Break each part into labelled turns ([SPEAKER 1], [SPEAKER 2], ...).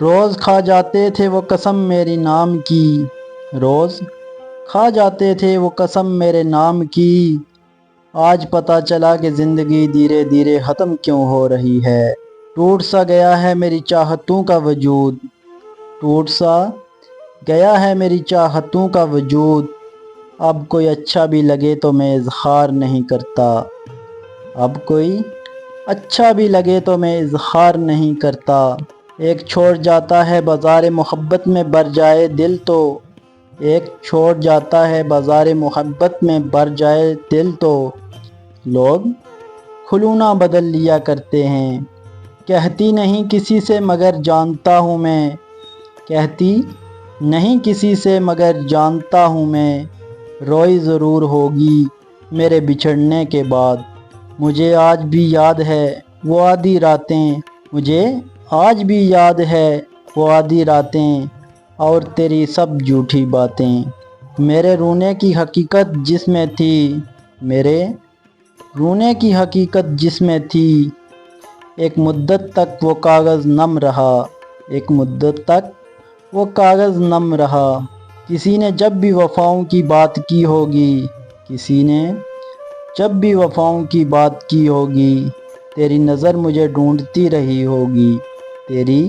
[SPEAKER 1] روز کھا جاتے تھے وہ قسم میری نام کی، روز کھا جاتے تھے وہ قسم میرے نام کی، آج پتہ چلا کہ زندگی دھیرے دھیرے ختم کیوں ہو رہی ہے۔ ٹوٹ سا گیا ہے میری چاہتوں کا وجود، ٹوٹ سا گیا ہے میری چاہتوں کا وجود، اب کوئی اچھا بھی لگے تو میں اظہار نہیں کرتا، اب کوئی اچھا بھی لگے تو میں اظہار نہیں کرتا۔ ایک چھوڑ جاتا ہے بازار محبت میں بر جائے دل تو، ایک چھوڑ جاتا ہے بازار محبت میں بر جائے دل تو، لوگ کھلونا بدل لیا کرتے ہیں۔ کہتی نہیں کسی سے مگر جانتا ہوں میں، کہتی نہیں کسی سے مگر جانتا ہوں میں، روئی ضرور ہوگی میرے بچھڑنے کے بعد۔ مجھے آج بھی یاد ہے وہ آدھی راتیں، مجھے آج بھی یاد ہے وہ آدھی راتیں اور تیری سب جھوٹی باتیں۔ میرے رونے کی حقیقت جس میں تھی، میرے رونے کی حقیقت جس میں تھی، ایک مدت تک وہ کاغذ نم رہا، ایک مدت تک وہ کاغذ نم رہا۔ کسی نے جب بھی وفاؤں کی بات کی ہوگی، کسی نے جب بھی وفاؤں کی بات کی ہوگی، تیری نظر مجھے ڈھونڈتی رہی ہوگی، تیری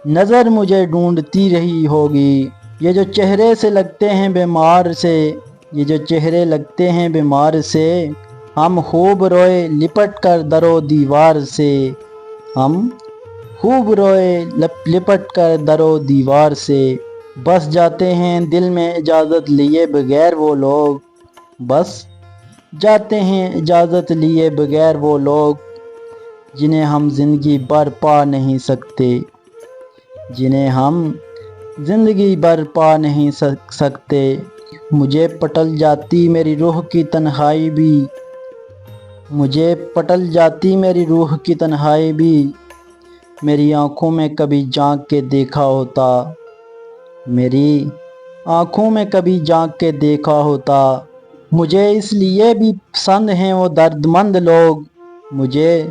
[SPEAKER 1] نظر مجھے ڈھونڈتی رہی ہوگی۔ یہ جو چہرے سے لگتے ہیں بیمار سے، یہ جو چہرے لگتے ہیں بیمار سے، ہم خوب روئے لپٹ کر در و دیوار سے، ہم خوب روئے لپٹ کر در و دیوار سے۔ بس جاتے ہیں دل میں اجازت لیے بغیر وہ لوگ، بس جاتے ہیں اجازت لیے بغیر وہ لوگ، جنہیں ہم زندگی بھر پا نہیں سکتے، جنہیں ہم زندگی بھر پا نہیں سکتے۔ مجھے پٹل جاتی میری روح کی تنہائی بھی، مجھے پٹل جاتی میری روح کی تنہائی بھی، میری آنکھوں میں کبھی جھانک کے دیکھا ہوتا، میری آنکھوں میں کبھی جھانک کے دیکھا ہوتا۔ مجھے اس لیے بھی پسند ہیں وہ درد مند لوگ، مجھے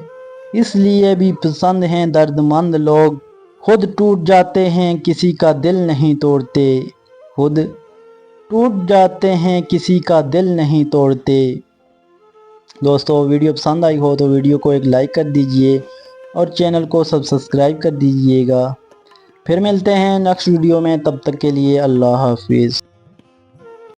[SPEAKER 1] اس لیے بھی پسند ہیں درد مند لوگ، خود ٹوٹ جاتے ہیں کسی کا دل نہیں توڑتے، خود ٹوٹ جاتے ہیں کسی کا دل نہیں توڑتے۔ دوستو ویڈیو پسند آئی ہو تو ویڈیو کو ایک لائک کر دیجئے اور چینل کو سبسکرائب کر دیجئے گا۔ پھر ملتے ہیں نیکسٹ ویڈیو میں، تب تک کے لیے اللہ حافظ۔